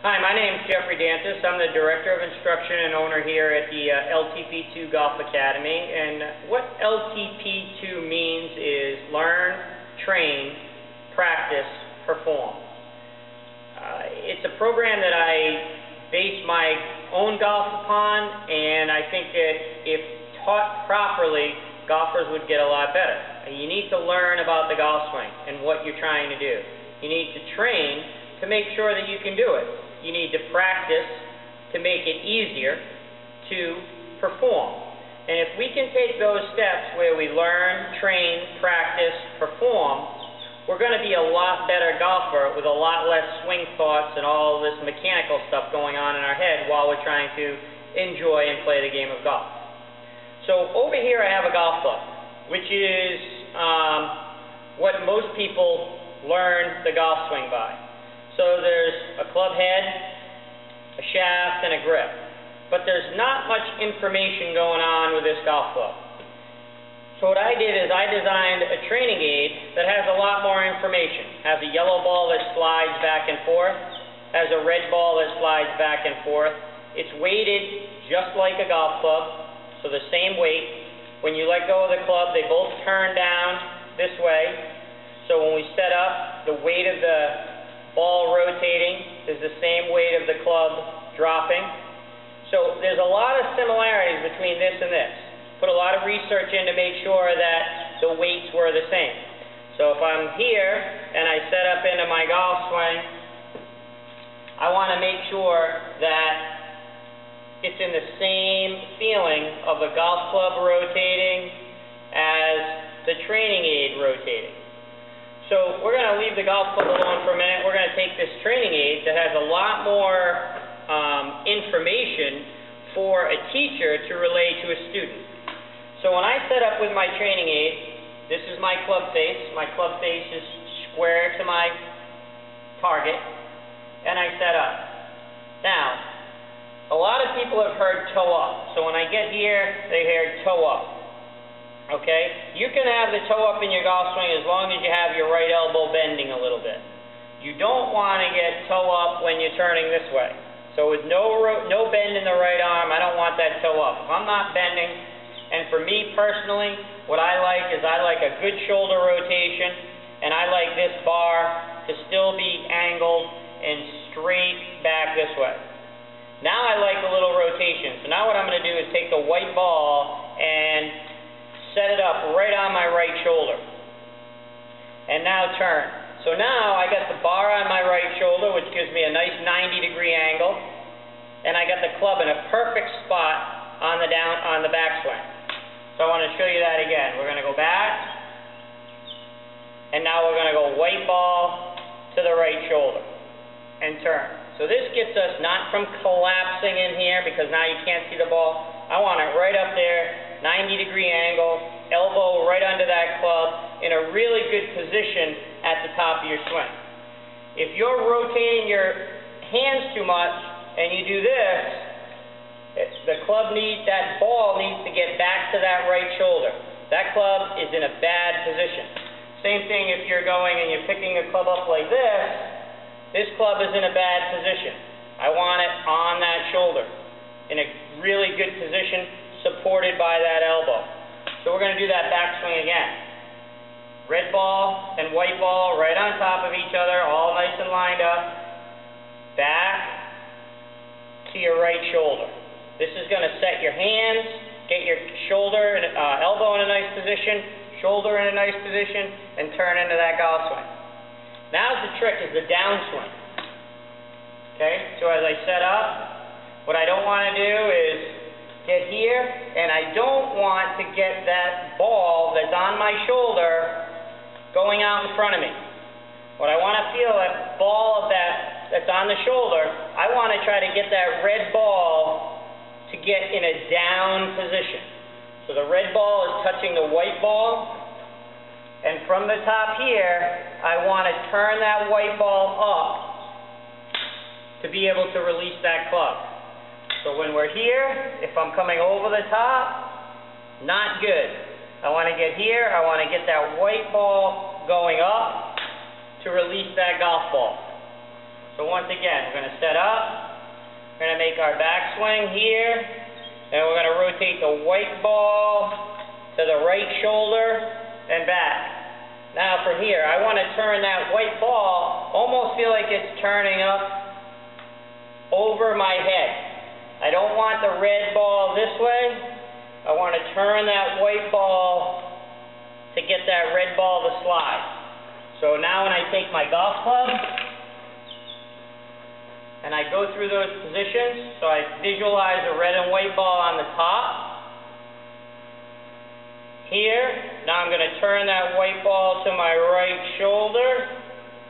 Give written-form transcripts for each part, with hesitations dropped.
Hi, my name is Jeffrey Dantas. I'm the Director of Instruction and owner here at the LTP2 Golf Academy. And what LTP2 means is learn, train, practice, perform. It's a program that I base my own golf upon, and I think that if taught properly, golfers would get a lot better. You need to learn about the golf swing and what you're trying to do. You need to train to make sure that you can do it. You need to practice to make it easier to perform. And if we can take those steps where we learn, train, practice, perform, we're going to be a lot better golfer with a lot less swing thoughts and all this mechanical stuff going on in our head while we're trying to enjoy and play the game of golf. So over here I have a golf club, which is what most people learn the golf swing by. So there's a club head, a shaft, and a grip. But there's not much information going on with this golf club. So what I did is I designed a training aid that has a lot more information. Has a yellow ball that slides back and forth, has a red ball that slides back and forth. It's weighted just like a golf club, so the same weight. When you let go of the club, they both turn down this way. So when we set up, the weight of the ball rotating is the same weight of the club dropping. So there's a lot of similarities between this and this. Put a lot of research in to make sure that the weights were the same. So if I'm here and I set up into my golf swing, I want to make sure that it's in the same feeling of the golf club rotating as the training aid rotating. So we're going to leave the golf club alone for a minute. We're going to take this training aid that has a lot more information for a teacher to relay to a student. So when I set up with my training aid, this is my club face. My club face is square to my target, and I set up. Now, a lot of people have heard toe up. So when I get here, they hear toe up. Okay? You can have the toe up in your golf swing as long as you have your right elbow bending a little bit. You don't want to get toe up when you're turning this way. So with no bend in the right arm, I don't want that toe up. If I'm not bending, and for me personally, what I like is I like a good shoulder rotation, and I like this bar to still be angled and straight back this way. Now I like a little rotation. So now what I'm going to do is take the white ball and set it up right on my right shoulder. And now turn. So now I got the bar on my right shoulder, which gives me a nice 90-degree angle, and I got the club in a perfect spot on the backswing. So I want to show you that again. We're going to go back, and now we're going to go white ball to the right shoulder and turn. So this gets us not from collapsing in here because now you can't see the ball. I want it right up there, 90-degree angle, elbow right under that club, in a really good position at the top of your swing. If you're rotating your hands too much and you do this, that ball needs to get back to that right shoulder. That club is in a bad position. Same thing if you're going and you're picking a club up like this. This club is in a bad position. I want it on that shoulder in a really good position, supported by that elbow. So we're going to do that backswing again. Red ball and white ball right on top of each other, all nice and lined up. Back to your right shoulder. This is going to set your hands, get your shoulder and elbow in a nice position, shoulder in a nice position, and turn into that golf swing. Now the trick is the downswing. Okay, so as I set up, what I don't want to do is get here, and I don't want to get that ball that's on my shoulder going out in front of me. What I want to feel, that ball that's on the shoulder, I want to try to get that red ball to get in a down position. So the red ball is touching the white ball, and from the top here, I want to turn that white ball up to be able to release that club. So when we're here, if I'm coming over the top, not good. I want to get here, I want to get that white ball going up to release that golf ball. So once again, we're going to set up, we're going to make our backswing here, and we're going to rotate the white ball to the right shoulder and back. Now from here, I want to turn that white ball, almost feel like it's turning up over my head. I don't want the red ball this way. I want to turn that white ball to get that red ball to slide. So now when I take my golf club and I go through those positions, so I visualize the red and white ball on the top. Here, now I'm going to turn that white ball to my right shoulder.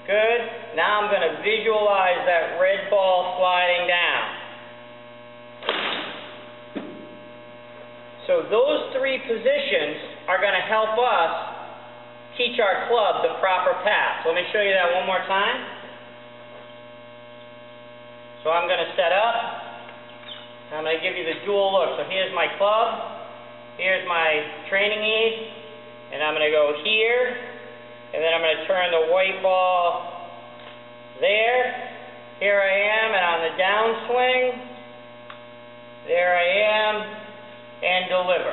Good. Now I'm going to visualize that red ball sliding down. So those three positions are going to help us teach our club the proper path. So let me show you that one more time. So I'm going to set up. I'm going to give you the dual look. So here's my club. Here's my training aid. And I'm going to go here. And then I'm going to turn the white ball there. Here I am. And on the downswing, there I am. And deliver.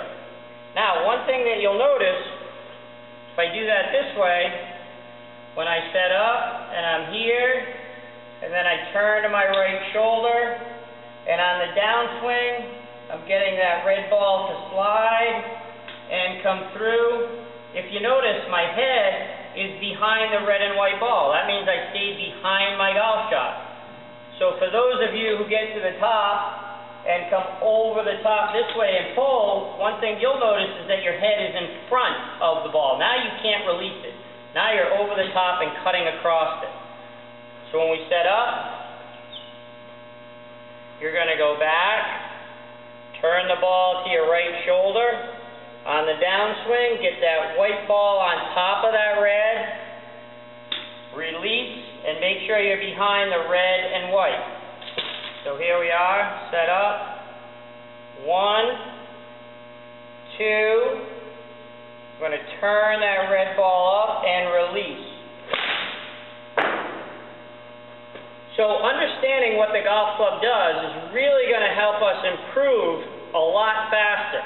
Now, one thing that you'll notice, if I do that this way, when I set up and I'm here, and then I turn to my right shoulder, and on the downswing, I'm getting that red ball to slide and come through. If you notice, my head is behind the red and white ball. That means I stayed behind my golf shot. So for those of you who get to the top, and come over the top this way and pull, one thing you'll notice is that your head is in front of the ball. Now you can't release it. Now you're over the top and cutting across it. So when we set up, you're going to go back, turn the ball to your right shoulder. On the downswing, get that white ball on top of that red, release, and make sure you're behind the red and white. So here we are, set up. 1, 2. I'm going to turn that red ball up and release. So understanding what the golf club does is really going to help us improve a lot faster.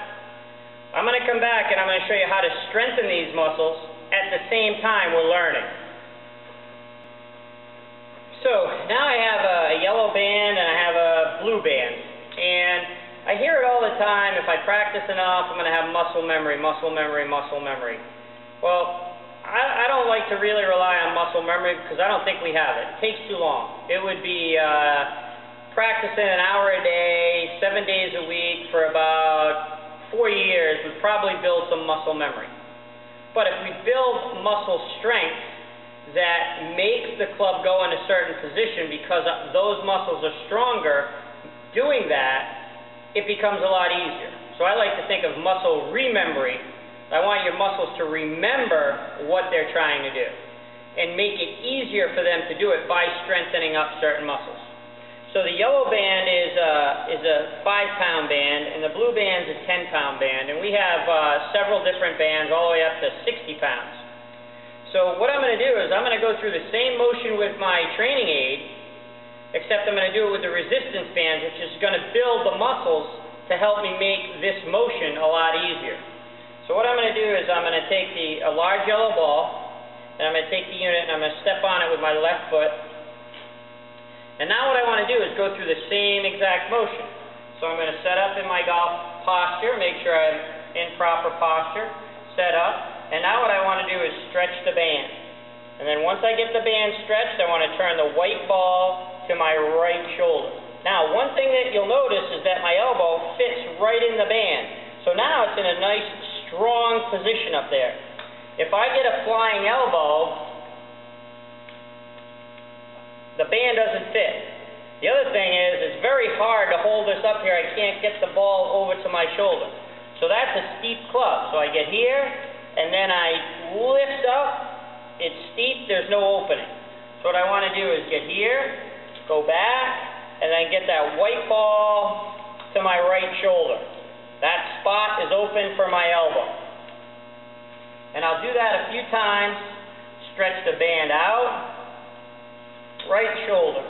I'm going to come back and I'm going to show you how to strengthen these muscles at the same time we're learning. So now I have a yellow band and I have a blue band, and I hear it all the time, if I practice enough, I'm going to have muscle memory, muscle memory, muscle memory. Well, I don't like to really rely on muscle memory because I don't think we have it. It takes too long. It would be practicing an hour a day, 7 days a week for about 4 years would probably build some muscle memory. But if we build muscle strength, that makes the club go in a certain position because those muscles are stronger, doing that, it becomes a lot easier. So I like to think of muscle rememory. I want your muscles to remember what they're trying to do and make it easier for them to do it by strengthening up certain muscles. So the yellow band is a 5-pound band, and the blue band is a 10-pound band, and we have several different bands all the way up to 60 pounds. So what I'm going to do is I'm going to go through the same motion with my training aid, except I'm going to do it with the resistance bands, which is going to build the muscles to help me make this motion a lot easier. So what I'm going to do is I'm going to take a large yellow ball, and I'm going to take the unit and I'm going to step on it with my left foot. And now what I want to do is go through the same exact motion. So I'm going to set up in my golf posture, make sure I'm in proper posture, set up. And now what I want to do is stretch the band. And then once I get the band stretched, I want to turn the white ball to my right shoulder. Now, one thing that you'll notice is that my elbow fits right in the band. So now it's in a nice, strong position up there. If I get a flying elbow, the band doesn't fit. The other thing is, it's very hard to hold this up here. I can't get the ball over to my shoulder. So that's a steep club. So I get here, and then I lift up, it's steep, there's no opening. So what I want to do is get here, go back, and then get that white ball to my right shoulder. That spot is open for my elbow. And I'll do that a few times, stretch the band out, right shoulder.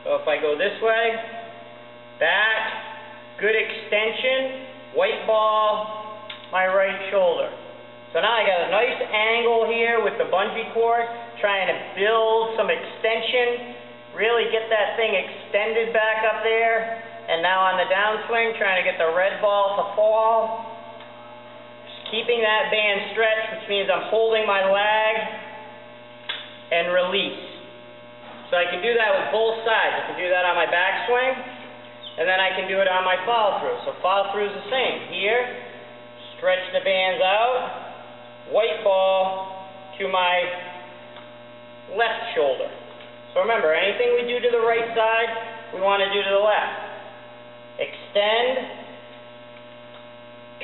So if I go this way, back, good extension, white ball, my right shoulder. So now I got a nice angle here with the bungee cord, trying to build some extension, really get that thing extended back up there. And now on the downswing, trying to get the red ball to fall. Just keeping that band stretched, which means I'm holding my leg and release. So I can do that with both sides. I can do that on my backswing, and then I can do it on my follow-through. So follow-through is the same. Here, stretch the bands out, white ball to my left shoulder. So remember, anything we do to the right side, we want to do to the left. Extend,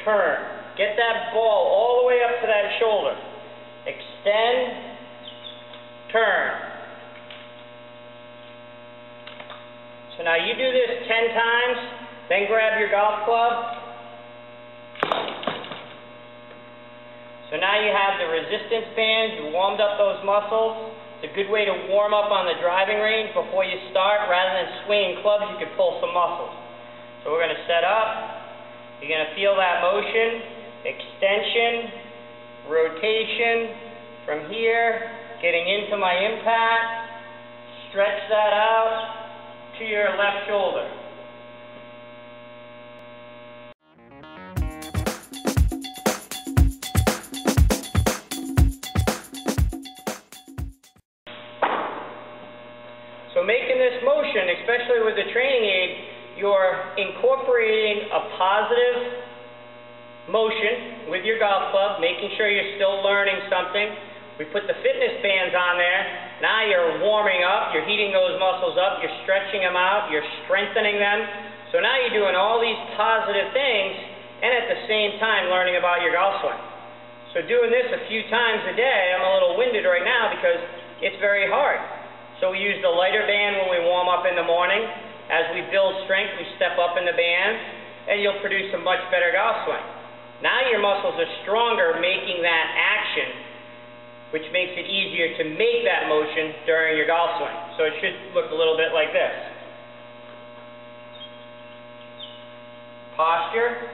turn. Get that ball all the way up to that shoulder. Extend, turn. So now you do this 10 times, then grab your golf club. So now you have the resistance bands, you warmed up those muscles. It's a good way to warm up on the driving range before you start. Rather than swinging clubs, you can pull some muscles. So we're going to set up, you're going to feel that motion, extension, rotation, from here, getting into my impact, stretch that out to your left shoulder. So making this motion, especially with the training aid, you're incorporating a positive motion with your golf club, making sure you're still learning something. We put the fitness bands on there. Now you're warming up, you're heating those muscles up, you're stretching them out, you're strengthening them. So now you're doing all these positive things and at the same time learning about your golf swing. So doing this a few times a day, I'm a little winded right now because it's very hard. So we use the lighter band when we warm up in the morning. As we build strength, we step up in the bands, and you'll produce a much better golf swing. Now your muscles are stronger making that action, which makes it easier to make that motion during your golf swing. So it should look a little bit like this. Posture,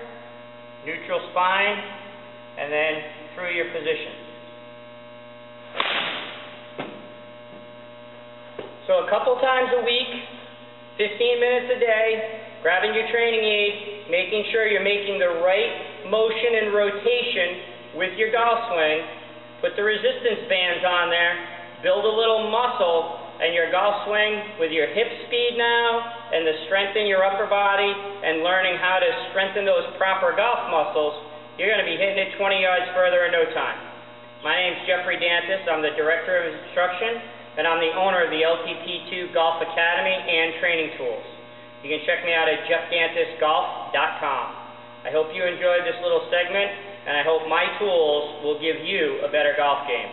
neutral spine, and then through your position. So a couple times a week, 15 minutes a day, grabbing your training aid, making sure you're making the right motion and rotation with your golf swing. Put the resistance bands on there, build a little muscle, and your golf swing with your hip speed now, and the strength in your upper body, and learning how to strengthen those proper golf muscles, you're going to be hitting it 20 yards further in no time. My name's Jeffrey Dantas. I'm the Director of Instruction, and I'm the owner of the LTP2 Golf Academy and Training Tools. You can check me out at jeffdantasgolf.com. I hope you enjoyed this little segment, and I hope my tools will give you a better golf game.